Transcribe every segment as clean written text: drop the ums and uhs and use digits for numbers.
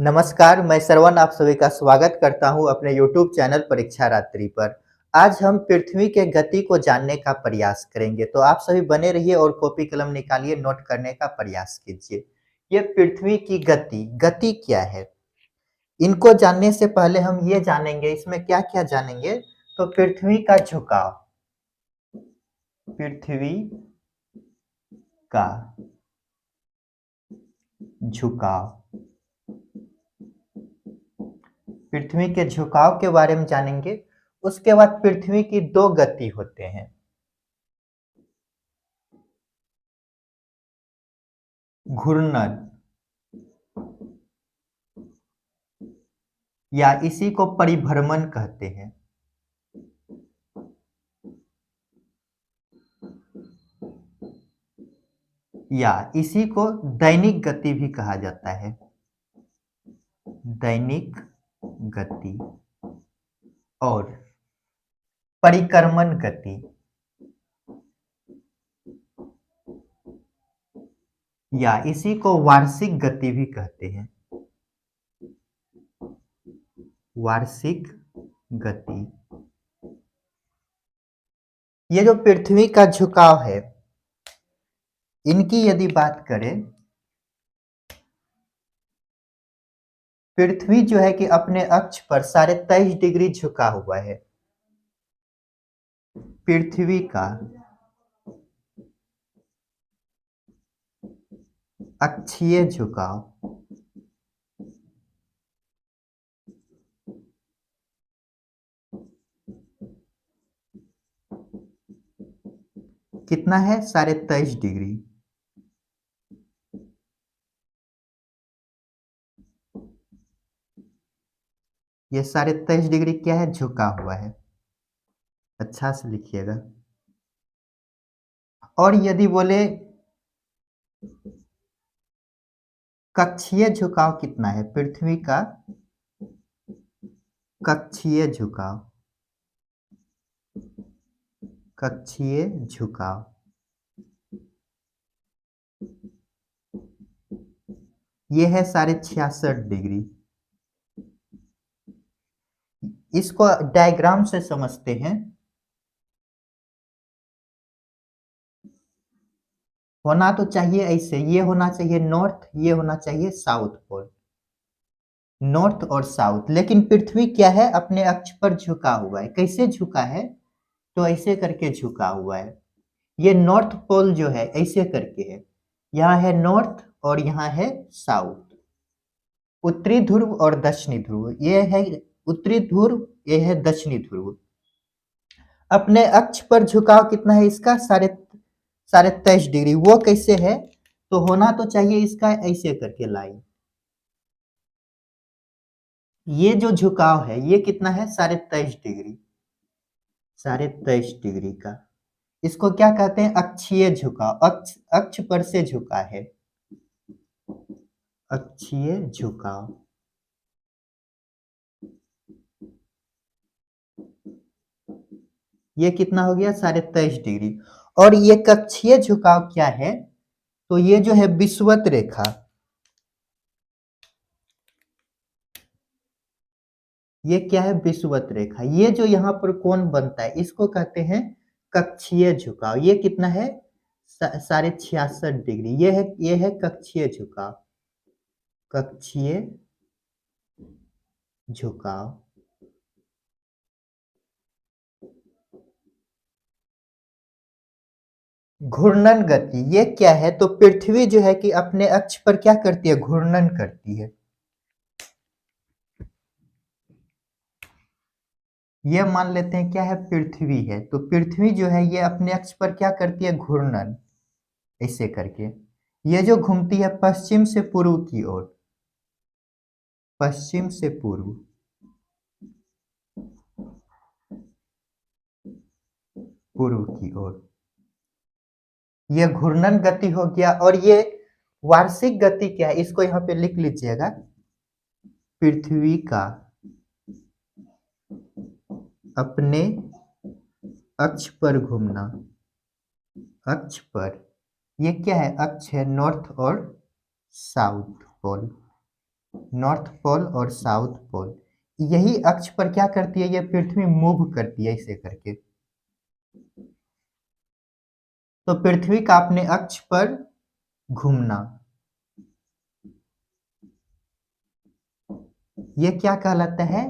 नमस्कार, मैं श्रवण आप सभी का स्वागत करता हूं अपने YouTube चैनल परीक्षा रात्रि पर। आज हम पृथ्वी के गति को जानने का प्रयास करेंगे, तो आप सभी बने रहिए और कॉपी कलम निकालिए, नोट करने का प्रयास कीजिए। ये पृथ्वी की गति, गति क्या है? इनको जानने से पहले हम ये जानेंगे, इसमें क्या-क्या जानेंगे? तो पृथ्वी का झुकाव, पृथ्वी का झुकाव, पृथ्वी के झुकाव के बारे में जानेंगे। उसके बाद पृथ्वी की दो गति होते हैं, घूर्णन या इसी को परिभ्रमण कहते हैं। या इसी को दैनिक गति भी कहा जाता है, दैनिक गति और परिक्रमण गति या इसी को वार्षिक गति भी कहते हैं, वार्षिक गति। ये जो पृथ्वी का झुकाव है, इनकी यदि बात करें, पृथ्वी जो है कि अपने अक्ष पर 23.5 डिग्री झुका हुआ है। पृथ्वी का अक्षीय झुकाव कितना है? 23.5 डिग्री। ये 23.5 डिग्री क्या है? झुका हुआ है। अच्छा से लिखिएगा। और यदि बोले कक्षीय झुकाव कितना है? पृथ्वी का कक्षीय झुकाव, कक्षीय झुकाव ये है 66.5 डिग्री। इसको डायग्राम से समझते हैं। होना तो चाहिए ऐसे, ये होना चाहिए नॉर्थ, ये होना चाहिए साउथ पोल, नॉर्थ और साउथ। लेकिन पृथ्वी क्या है? अपने अक्ष पर झुका हुआ है। कैसे झुका है? तो ऐसे करके झुका हुआ है। ये नॉर्थ पोल जो है ऐसे करके है, यहाँ है नॉर्थ और यहाँ है साउथ, उत्तरी ध्रुव और दक्षिणी ध्रुव। ये है उत्तरी ध्रुव, ये है दक्षिणी ध्रुव। अपने अक्ष पर झुकाव कितना है इसका? 23.5 डिग्री। वो कैसे है? तो होना तो चाहिए इसका ऐसे करके लाइन। ये जो झुकाव है ये कितना है? 23.5 डिग्री, 23.5 डिग्री का। इसको क्या कहते हैं? अक्षीय झुकाव। अक्ष अक्ष पर से झुका है, अक्षीय झुकाव। ये कितना हो गया? 23.5 डिग्री। और ये कक्षीय झुकाव क्या है? तो ये जो है विषुवत रेखा, ये क्या है? विषुवत रेखा। ये जो यहाँ पर कोण बनता है इसको कहते हैं कक्षीय झुकाव। ये कितना है? 66.5 डिग्री। ये है कक्षीय झुकाव, कक्षीय झुकाव। घूर्णन गति ये क्या है? तो पृथ्वी जो है कि अपने अक्ष पर क्या करती है? घूर्णन करती है। ये मान लेते हैं क्या है? पृथ्वी है। तो पृथ्वी जो है ये अपने अक्ष पर क्या करती है? घूर्णन, ऐसे करके। ये जो घूमती है पश्चिम से पूर्व की ओर, पश्चिम से पूर्व, पूर्व की ओर, ये घूर्णन गति हो गया। और ये वार्षिक गति क्या है? इसको यहाँ पे लिख लीजिएगा, पृथ्वी का अपने अक्ष पर घूमना, अक्ष पर। ये क्या है? अक्ष है नॉर्थ और साउथ पोल। नॉर्थ पोल और साउथ पोल, यही अक्ष पर क्या करती है, ये पृथ्वी मूव करती है इसे करके। तो पृथ्वी का अपने अक्ष पर घूमना, ये क्या कहलाता है,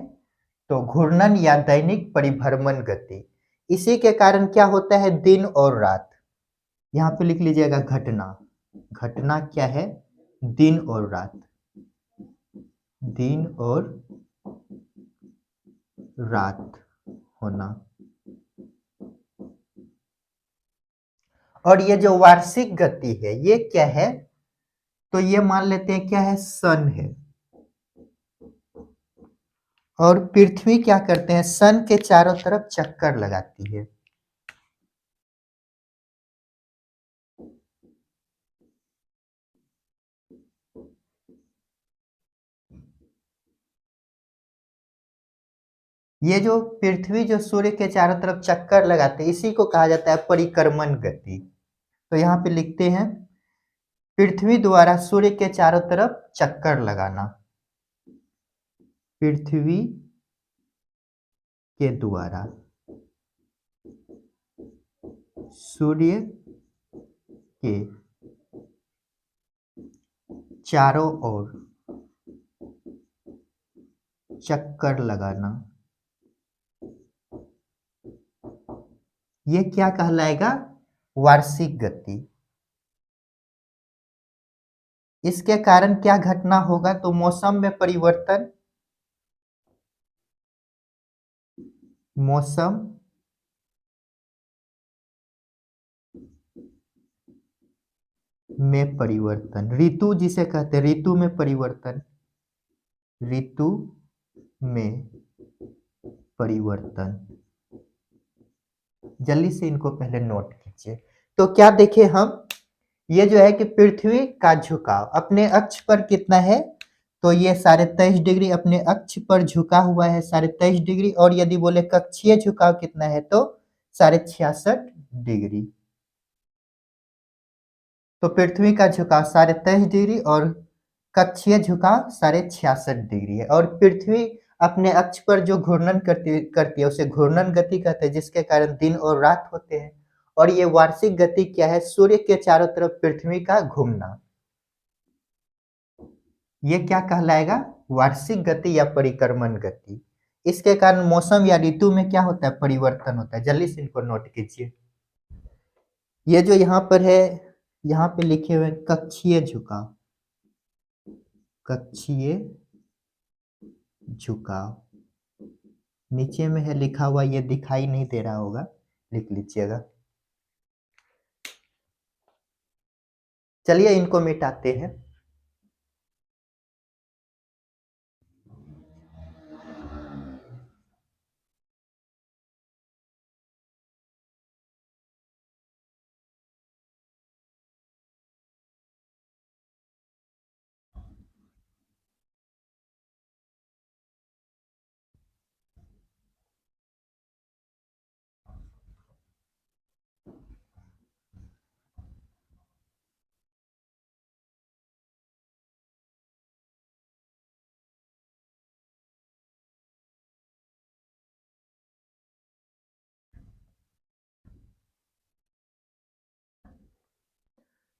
तो घूर्णन या दैनिक परिभ्रमण गति। इसी के कारण क्या होता है, दिन और रात, यहाँ पे लिख लीजिएगा घटना। घटना क्या है, दिन और रात, दिन और रात होना। और ये जो वार्षिक गति है ये क्या है, तो ये मान लेते हैं क्या है, सन है। और पृथ्वी क्या करते हैं, सन के चारों तरफ चक्कर लगाती है। ये जो पृथ्वी जो सूर्य के चारों तरफ चक्कर लगाते हैं इसी को कहा जाता है परिक्रमण गति। तो यहाँ पे लिखते हैं पृथ्वी द्वारा सूर्य के चारों तरफ चक्कर लगाना, पृथ्वी के द्वारा सूर्य के चारों ओर चक्कर लगाना, ये क्या कहलाएगा, वार्षिक गति। इसके कारण क्या घटना होगा, तो मौसम में परिवर्तन, मौसम में परिवर्तन, ऋतु जिसे कहते हैं, ऋतु में परिवर्तन, ऋतु में परिवर्तन। जल्दी से इनको पहले नोट कीजिए। तो क्या देखे हम, ये जो है कि पृथ्वी का झुकाव अपने अक्ष पर कितना है, तो ये 23.5 डिग्री अपने अक्ष पर झुका हुआ है, 23.5 डिग्री। और यदि बोले कक्षीय झुकाव कितना है, तो 66.5 डिग्री। तो पृथ्वी का झुकाव 23.5 डिग्री और कक्षीय झुकाव 66.5 डिग्री है। और पृथ्वी अपने अक्ष पर जो घूर्णन करती है उसे घूर्णन गति कहते हैं, जिसके कारण दिन और रात होते हैं। और ये वार्षिक गति क्या है, सूर्य के चारों तरफ पृथ्वी का घूमना, ये क्या कहलाएगा, वार्षिक गति या परिक्रमण गति। इसके कारण मौसम या ऋतु में क्या होता है, परिवर्तन होता है। जल्दी से इनको नोट कीजिए। ये जो यहाँ पर है, यहाँ पे लिखे हुए कक्षीय झुकाव, कक्षीय झुकाव नीचे में है लिखा हुआ, ये दिखाई नहीं दे रहा होगा, लिख लीजिएगा। चलिए इनको मिटाते हैं।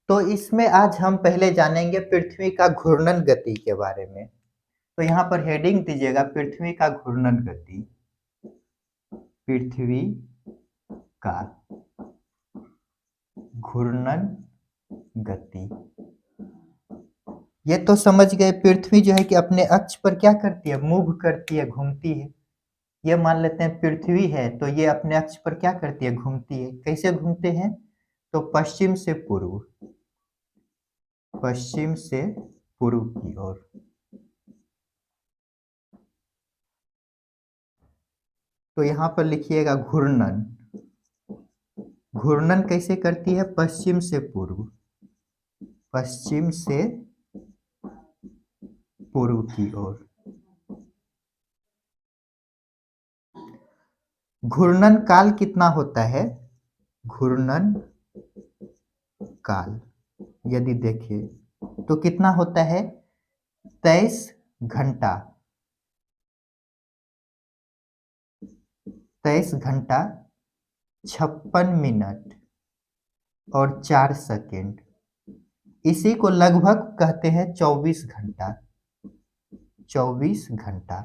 तो इसमें आज हम पहले जानेंगे पृथ्वी का घूर्णन गति के बारे में। तो यहाँ पर हेडिंग दीजिएगा पृथ्वी का घूर्णन गति, पृथ्वी का घूर्णन गति। ये तो समझ गए, पृथ्वी जो है कि अपने अक्ष पर क्या करती है, मूव करती है, घूमती है। ये मान लेते हैं पृथ्वी है, तो ये अपने अक्ष पर क्या करती है, घूमती है। कैसे घूमते हैं, तो पश्चिम से पूर्व, पश्चिम से पूर्व की ओर। तो यहाँ पर लिखिएगा घूर्णन, घूर्णन कैसे करती है, पश्चिम से पूर्व, पश्चिम से पूर्व की ओर। घूर्णन काल कितना होता है, घूर्णन काल यदि देखें तो कितना होता है, 23 घंटा 56 मिनट और 4 सेकेंड। इसी को लगभग कहते हैं 24 घंटा। 24 घंटा।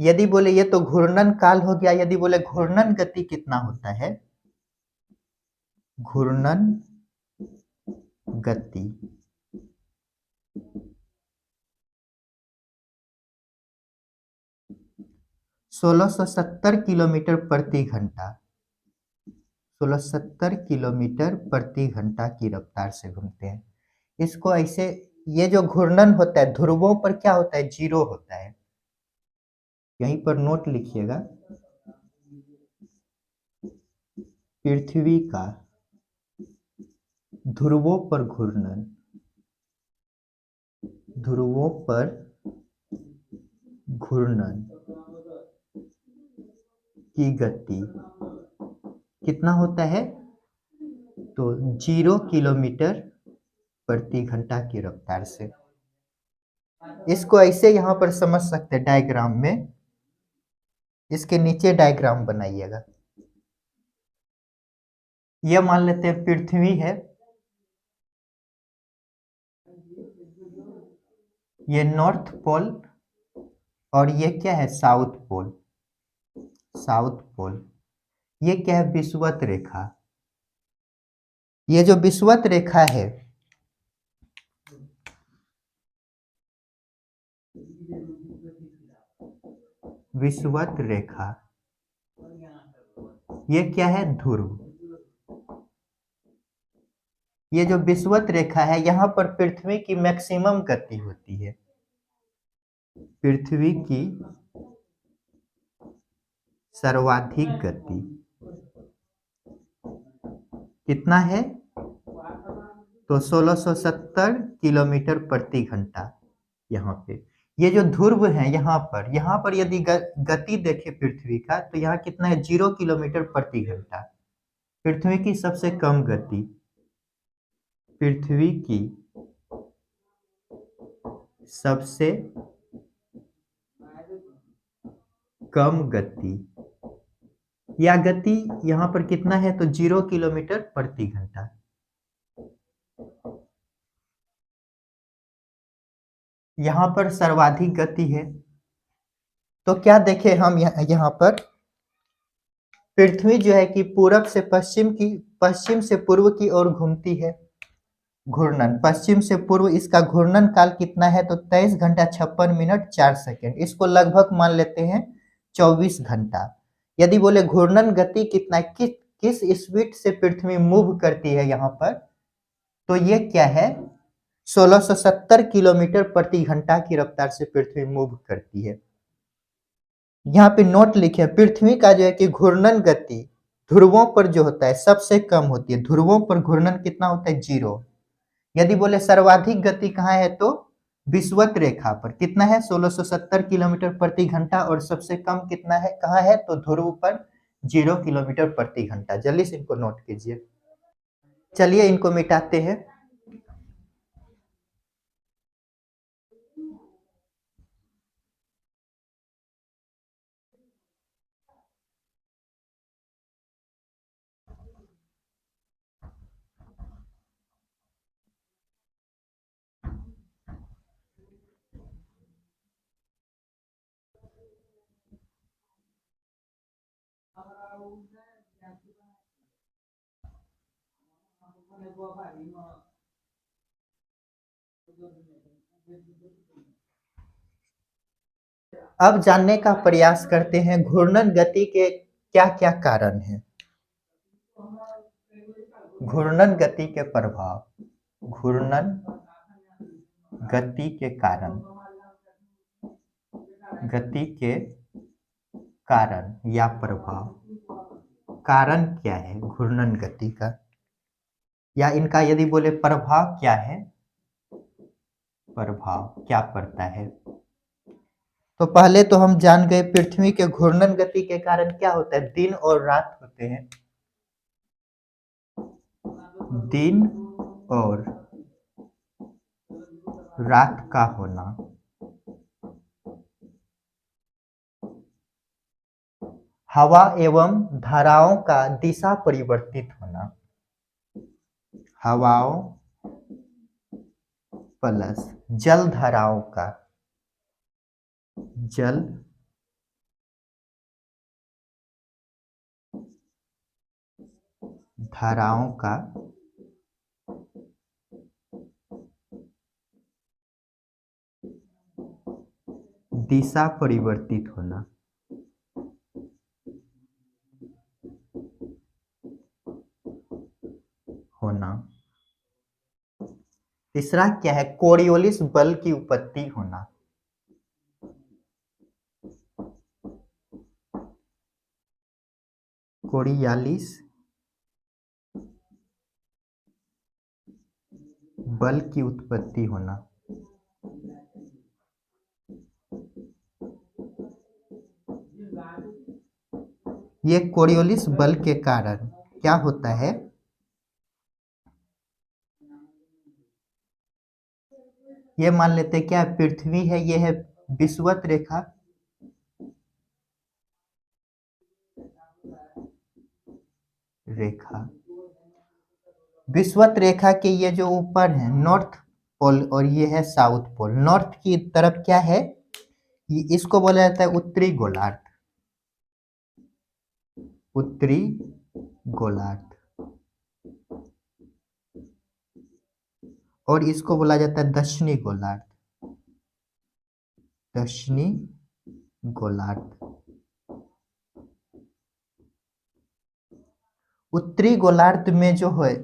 यदि बोले ये तो घूर्णन काल हो गया, यदि बोले घूर्णन गति कितना होता है, घूर्णन गति 1670 किलोमीटर प्रति घंटा। 1670 किलोमीटर प्रति घंटा की रफ्तार से घूमते हैं। इसको ऐसे, ये जो घूर्णन होता है ध्रुवों पर क्या होता है, जीरो होता है। यहीं पर नोट लिखिएगा, पृथ्वी का ध्रुवों पर घूर्णन, ध्रुवों पर घूर्णन की गति कितना होता है, तो 0 किलोमीटर प्रति घंटा की रफ्तार से। इसको ऐसे यहां पर समझ सकते हैं डायग्राम में, इसके नीचे डायग्राम बनाइएगा। यह मान लेते हैं पृथ्वी है, ये नॉर्थ पोल और ये क्या है, साउथ पोल। साउथ पोल, ये क्या है, विषुवत रेखा। ये जो विषुवत रेखा है, विषुवत रेखा, ये क्या है, ध्रुव। ये जो विषुवत रेखा है, यहां पर पृथ्वी की मैक्सिमम गति होती है। पृथ्वी की सर्वाधिक गति कितना है, तो 1670 किलोमीटर प्रति घंटा। यहाँ पे ये जो ध्रुव है, यहाँ पर यदि गति देखे पृथ्वी का, तो यहाँ कितना है, 0 किलोमीटर प्रति घंटा। पृथ्वी की सबसे कम गति, पृथ्वी की सबसे कम गति, या गति यहाँ पर कितना है, तो 0 किलोमीटर प्रति घंटा। यहाँ पर सर्वाधिक गति है। तो क्या देखे हम यहाँ पर, पृथ्वी जो है कि पूरब से पश्चिम की, पश्चिम से पूर्व की ओर घूमती है। घूर्णन पश्चिम से पूर्व, इसका घूर्णन काल कितना है, तो 23 घंटा 56 मिनट 4 सेकेंड। इसको लगभग मान लेते हैं 24 घंटा। यदि बोले घूर्णन गति कितना, किस स्पीड से पृथ्वी मूव करती है यहाँ पर, तो ये क्या है, 1670 किलोमीटर प्रति घंटा की रफ्तार से पृथ्वी मूव करती है। यहाँ पे नोट लिखे, पृथ्वी का जो है कि घूर्णन गति ध्रुवों पर जो होता है सबसे कम होती है। ध्रुवों पर घूर्णन कितना होता है, 0। यदि बोले सर्वाधिक गति कहाँ है, तो विषुवत रेखा पर कितना है, 1670 किलोमीटर प्रति घंटा, और सबसे कम कितना है, कहाँ है, तो ध्रुव पर 0 किलोमीटर प्रति घंटा। जल्दी से इनको नोट कीजिए। चलिए इनको मिटाते हैं। अब जानने का प्रयास करते हैं घूर्णन गति के क्या क्या कारण हैं। घूर्णन गति के प्रभाव, घूर्णन गति के कारण, गति के कारण या प्रभाव। कारण क्या है घूर्णन गति का, या इनका यदि बोले प्रभाव क्या है, प्रभाव क्या पड़ता है। तो पहले तो हम जान गए पृथ्वी के घूर्णन गति के कारण क्या होता है, दिन और रात होते हैं। दिन और रात का होना, हवा एवं धाराओं का दिशा परिवर्तित होना, हवाओं प्लस जल धाराओं का, जल धाराओं का दिशा परिवर्तित होना, होना। तीसरा क्या है? कोरियोलिस बल की उत्पत्ति होना, कोरियालिस बल की उत्पत्ति होना, ये कोरियोलिस बल के कारण क्या होता है? ये मान लेते हैं क्या पृथ्वी है, ये है विषुवत रेखा, रेखा विषुवत रेखा के ये जो ऊपर है नॉर्थ पोल और ये है साउथ पोल। नॉर्थ की तरफ क्या है? इसको बोला जाता है उत्तरी गोलार्ध, उत्तरी गोलार्ध, और इसको बोला जाता है दक्षिणी गोलार्ध, दक्षिणी गोलार्ध। उत्तरी गोलार्ध में जो है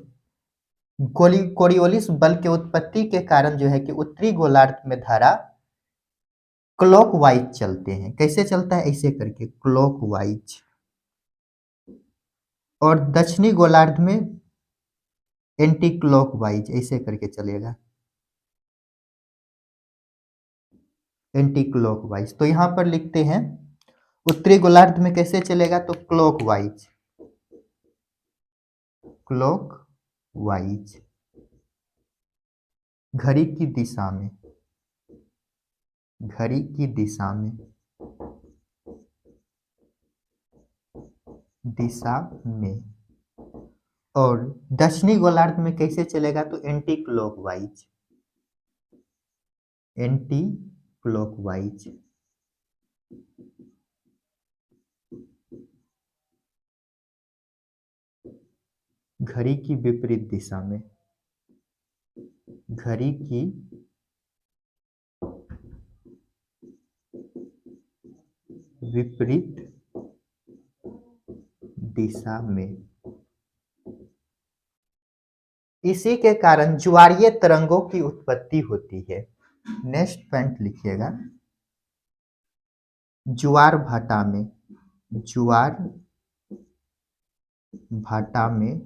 कोरियोलिस बल के उत्पत्ति के कारण जो है कि उत्तरी गोलार्ध में धारा क्लॉकवाइज चलते हैं। कैसे चलता है? ऐसे करके क्लॉकवाइज। और दक्षिणी गोलार्ध में एंटी क्लॉकवाइज ऐसे करके चलेगा, एंटी क्लॉकवाइज। तो यहां पर लिखते हैं उत्तरी गोलार्ध में कैसे चलेगा? तो क्लॉकवाइज, क्लॉकवाइज, घड़ी की दिशा में, घड़ी की दिशा में, दिशा में। और दक्षिणी गोलार्ध में कैसे चलेगा? तो एंटी क्लॉकवाइज, एंटी क्लॉकवाइज। घड़ी की विपरीत दिशा में, घड़ी की विपरीत दिशा में। इसी के कारण ज्वारीय तरंगों की उत्पत्ति होती है। नेक्स्ट पॉइंट लिखिएगा, ज्वार भाटा में, ज्वार भाटा में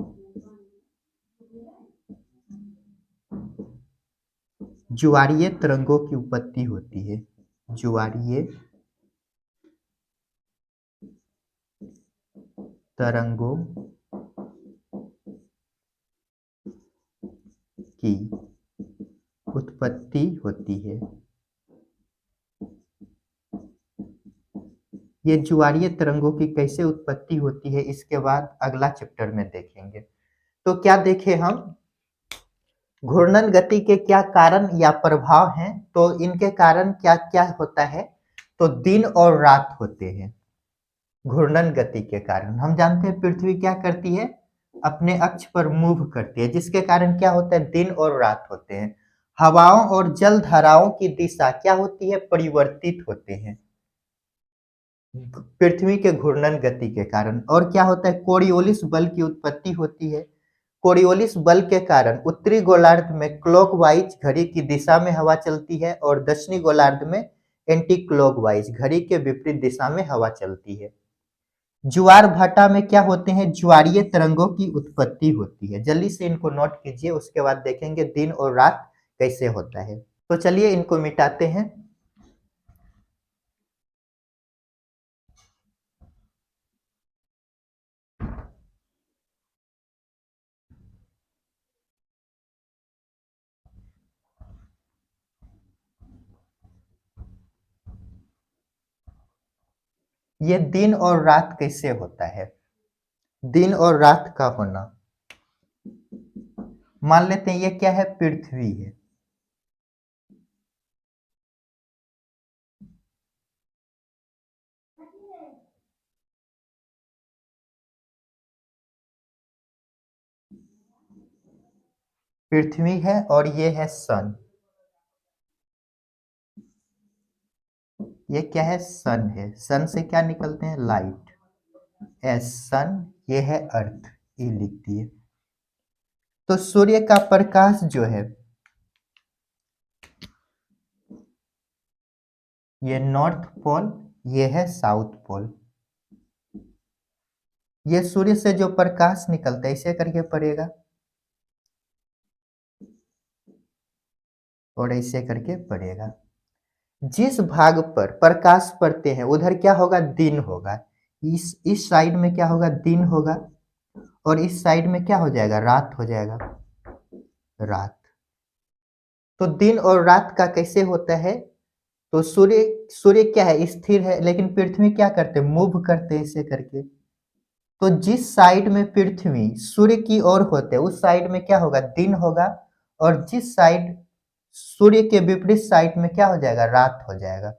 ज्वारीय तरंगों की उत्पत्ति होती है, ज्वारीय तरंगों की उत्पत्ति होती है। ये ज्वारीय तरंगों की कैसे उत्पत्ति होती है इसके बाद अगला चैप्टर में देखेंगे। तो क्या देखें हम? घूर्णन गति के क्या कारण या प्रभाव हैं? तो इनके कारण क्या क्या होता है? तो दिन और रात होते हैं। घूर्णन गति के कारण हम जानते हैं पृथ्वी क्या करती है? अपने अक्ष पर मूव करती है, जिसके कारण क्या होता है? दिन और रात होते हैं। हवाओं और जल धाराओं की दिशा क्या होती है? परिवर्तित होते हैं पृथ्वी के घूर्णन गति के कारण। और क्या होता है? कोरियोलिस बल की उत्पत्ति होती है। कोरियोलिस बल के कारण उत्तरी गोलार्ध में क्लॉकवाइज घड़ी की दिशा में हवा चलती है और दक्षिणी गोलार्ध में एंटी क्लॉकवाइज घड़ी के विपरीत दिशा में हवा चलती है। ज्वार भाटा में क्या होते हैं? ज्वारीय तरंगों की उत्पत्ति होती है। जल्दी से इनको नोट कीजिए, उसके बाद देखेंगे दिन और रात कैसे होता है। तो चलिए इनको मिटाते हैं। ये दिन और रात कैसे होता है? दिन और रात का होना, मान लेते हैं ये क्या है, पृथ्वी है। पृथ्वी है और ये है सन। ये क्या है, सन है। सन से क्या निकलते हैं, लाइट। एस सन, ये है अर्थ, ये लिख दिए। तो सूर्य का प्रकाश जो है, ये नॉर्थ पोल, ये है साउथ पोल। ये सूर्य से जो प्रकाश निकलता है इसे करके पड़ेगा और ऐसे करके पड़ेगा। जिस भाग पर प्रकाश पड़ते हैं उधर क्या होगा, दिन होगा। इस साइड में क्या होगा, दिन होगा, और इस साइड में क्या हो जाएगा, रात हो जाएगा, रात। तो दिन और रात का कैसे होता है, तो सूर्य सूर्य क्या है, स्थिर है, लेकिन पृथ्वी क्या करते हैं, मूव करते हैं ऐसे करके। तो जिस साइड में पृथ्वी सूर्य की ओर होते हैं उस साइड में क्या होगा, दिन होगा, और जिस साइड सूर्य के विपरीत साइड में क्या हो जाएगा, रात हो जाएगा।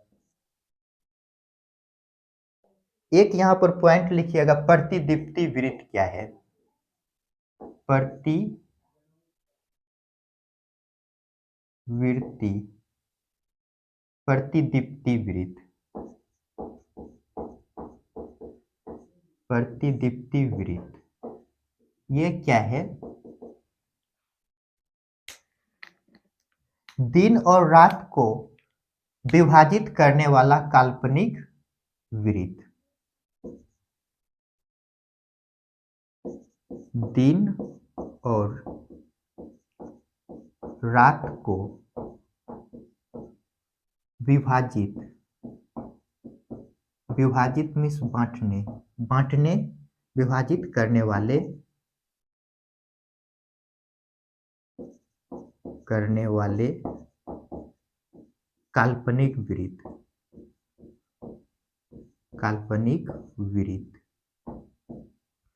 एक यहाँ पर पॉइंट लिखिएगा, प्रतिदीप्ति वृत्त क्या है, प्रतिवृत्ति, प्रतिदीप्ति वृत्त, प्रतिदीप्ति वृत्त ये क्या है, दिन और रात को विभाजित करने वाला काल्पनिक वृत्त। दिन और रात को विभाजित, विभाजित मीन्स बांटने, बांटने, विभाजित करने वाले, करने वाले काल्पनिक वृत्त, काल्पनिक वृत्त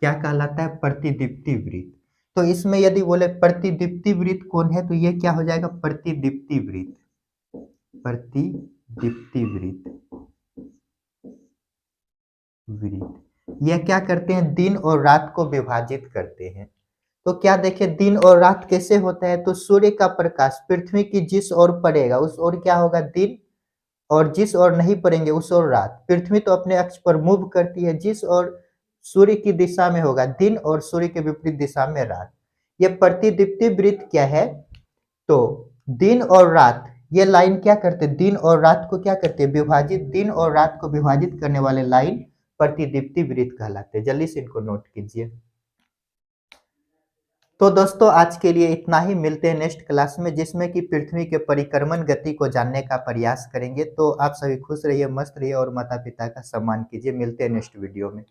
क्या कहलाता है, प्रतिदीप्ति वृत्त। तो इसमें यदि बोले प्रतिदीप्ति वृत्त कौन है, तो ये क्या हो जाएगा, प्रतिदीप्ति वृत्त, प्रतिदीप्ति वृत्त, वृत्त। यह क्या करते हैं, दिन और रात को विभाजित करते हैं। तो क्या देखें, दिन और रात कैसे होता है, तो सूर्य का प्रकाश पृथ्वी की जिस ओर पड़ेगा उस ओर क्या होगा, दिन, और जिस ओर नहीं पड़ेंगे उस ओर रात। पृथ्वी तो अपने अक्ष पर मूव करती है, जिस ओर सूर्य की दिशा में होगा दिन और सूर्य के विपरीत दिशा में रात। यह प्रतिदीप्ति वृत्त क्या है, तो दिन और रात, ये लाइन क्या करते हैं, दिन और रात को क्या करते हैं, विभाजित, दिन और रात को विभाजित करने वाले लाइन प्रतिदीप्ति वृत्त कहलाते हैं। जल्दी से इनको नोट कीजिए। तो दोस्तों आज के लिए इतना ही, मिलते हैं नेक्स्ट क्लास में जिसमें कि पृथ्वी के परिक्रमण गति को जानने का प्रयास करेंगे। तो आप सभी खुश रहिए, मस्त रहिए और माता पिता का सम्मान कीजिए। मिलते हैं नेक्स्ट वीडियो में।